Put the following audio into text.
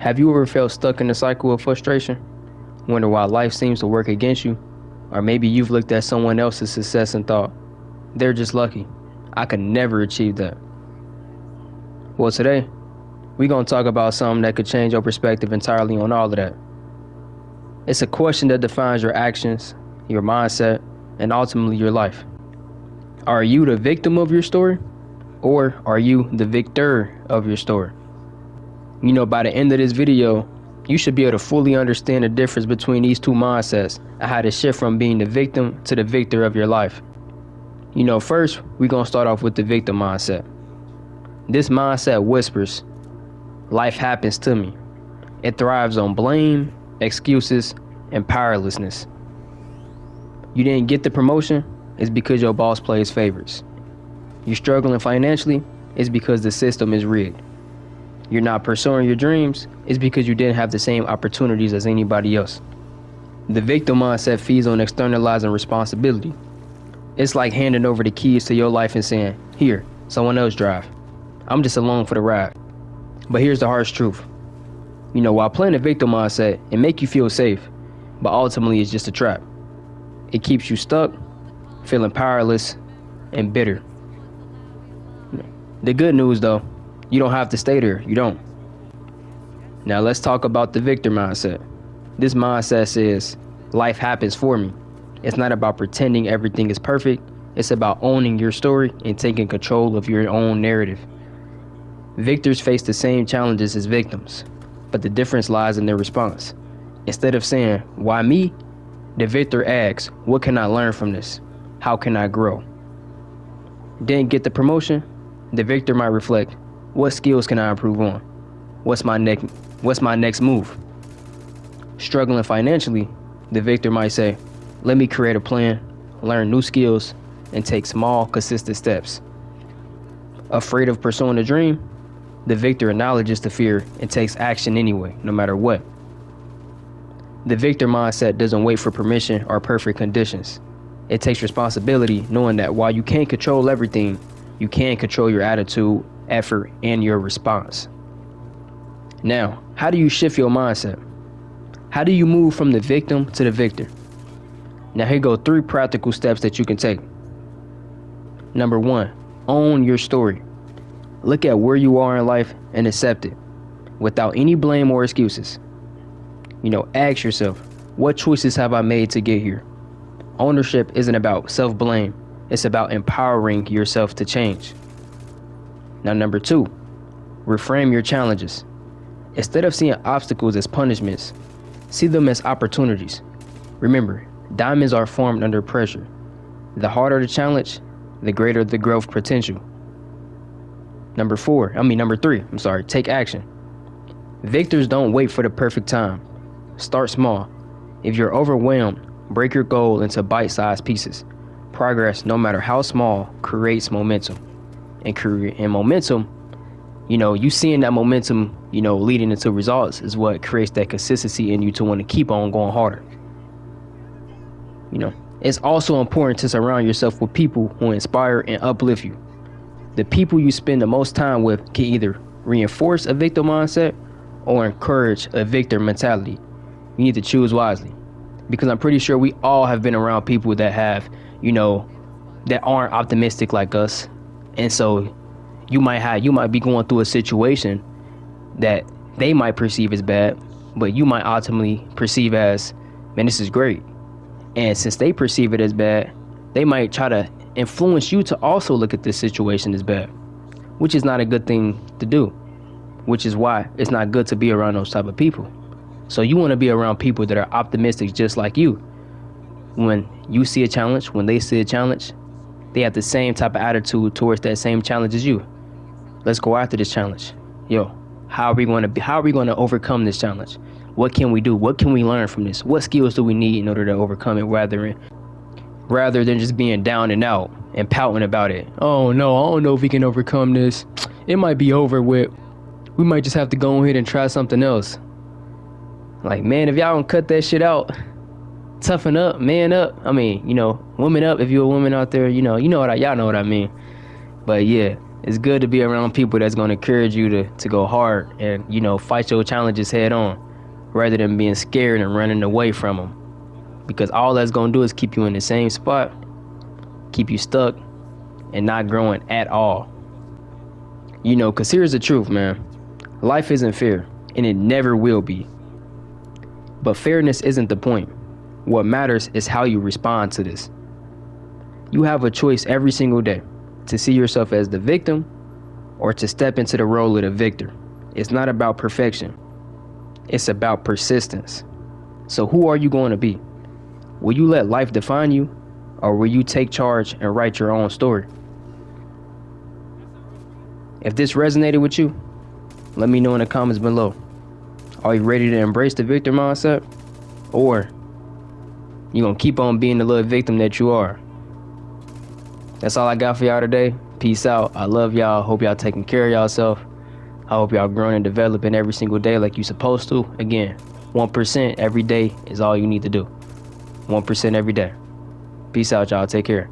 Have you ever felt stuck in a cycle of frustration? Wonder why life seems to work against you? Or maybe you've looked at someone else's success and thought, they're just lucky. I could never achieve that. Well, today, we're going to talk about something that could change your perspective entirely on all of that. It's a question that defines your actions, your mindset, and ultimately your life. Are you the victim of your story? Or are you the victor of your story? You know, by the end of this video, you should be able to fully understand the difference between these two mindsets and how to shift from being the victim to the victor of your life. You know, first, we're going to start off with the victim mindset. This mindset whispers, life happens to me. It thrives on blame, excuses, and powerlessness. You didn't get the promotion, it's because your boss plays favorites. You're struggling financially, it's because the system is rigged. You're not pursuing your dreams, it's because you didn't have the same opportunities as anybody else. The victim mindset feeds on externalizing responsibility. It's like handing over the keys to your life and saying, here, someone else drive. I'm just along for the ride. But here's the harsh truth. You know, while playing a victim mindset, it make you feel safe, but ultimately it's just a trap. It keeps you stuck, feeling powerless, and bitter. The good news though, you don't have to stay there, you don't. Now let's talk about the victor mindset. This mindset says, life happens for me. It's not about pretending everything is perfect, it's about owning your story and taking control of your own narrative. Victors face the same challenges as victims, but the difference lies in their response. Instead of saying, why me? The victor asks, what can I learn from this? How can I grow? Didn't get the promotion? The victor might reflect, what skills can I improve on? What's my next move? Struggling financially, the victor might say, let me create a plan, learn new skills, and take small, consistent steps. Afraid of pursuing a dream? The victor acknowledges the fear and takes action anyway, no matter what. The victor mindset doesn't wait for permission or perfect conditions. It takes responsibility, knowing that while you can't control everything, you can control your attitude, effort, and your response. Now, how do you shift your mindset? How do you move from the victim to the victor? Now here go 3 practical steps that you can take. Number 1, own your story. Look at where you are in life and accept it, without any blame or excuses. You know, ask yourself, what choices have I made to get here? Ownership isn't about self-blame, it's about empowering yourself to change. Now number 2, reframe your challenges. Instead of seeing obstacles as punishments, see them as opportunities. Remember, diamonds are formed under pressure. The harder the challenge, the greater the growth potential. Number 3, take action. Victors don't wait for the perfect time. Start small. If you're overwhelmed, break your goal into bite-sized pieces. Progress, no matter how small, creates momentum. And momentum, you know, you seeing that momentum, you know, leading into results is what creates that consistency in you to want to keep on going harder. You know, it's also important to surround yourself with people who inspire and uplift you. The people you spend the most time with can either reinforce a victim mindset or encourage a victor mentality. You need to choose wisely, because I'm pretty sure we all have been around people that have, you know, that aren't optimistic like us. And so you might be going through a situation that they might perceive as bad, but you might ultimately perceive as, man, this is great. And since they perceive it as bad, they might try to influence you to also look at this situation as bad, which is not a good thing to do, which is why it's not good to be around those type of people. So you want to be around people that are optimistic just like you. When you see a challenge, when they see a challenge, they have the same type of attitude towards that same challenge as you. Let's go after this challenge. Yo, how are we going to overcome this challenge? What can we do? What can we learn from this? What skills do we need in order to overcome it rather than just being down and out and pouting about it? Oh no, I don't know if we can overcome this. It might be over with. We might just have to go ahead and try something else. Like, man, if y'all don't cut that shit out, toughen up, man up. I mean, you know, woman up if you're a woman out there, y'all know what I mean. But yeah, It's good to be around people that's going to encourage you to go hard and, you know, fight your challenges head on rather than being scared and running away from them. Because all that's going to do is keep you in the same spot, keep you stuck, and not growing at all. You know, because here's the truth, man. Life isn't fair, and it never will be. But fairness isn't the point. What matters is how you respond to this. You have a choice every single day to see yourself as the victim or to step into the role of the victor. It's not about perfection. It's about persistence. So who are you going to be? Will you let life define you, or will you take charge and write your own story? If this resonated with you, let me know in the comments below. Are you ready to embrace the victim mindset? Or you gonna keep on being the little victim that you are? That's all I got for y'all today. Peace out. I love y'all. Hope y'all taking care of yourself. I hope y'all growing and developing every single day like you supposed to. Again, 1% every day is all you need to do. 1% every day. Peace out, y'all. Take care.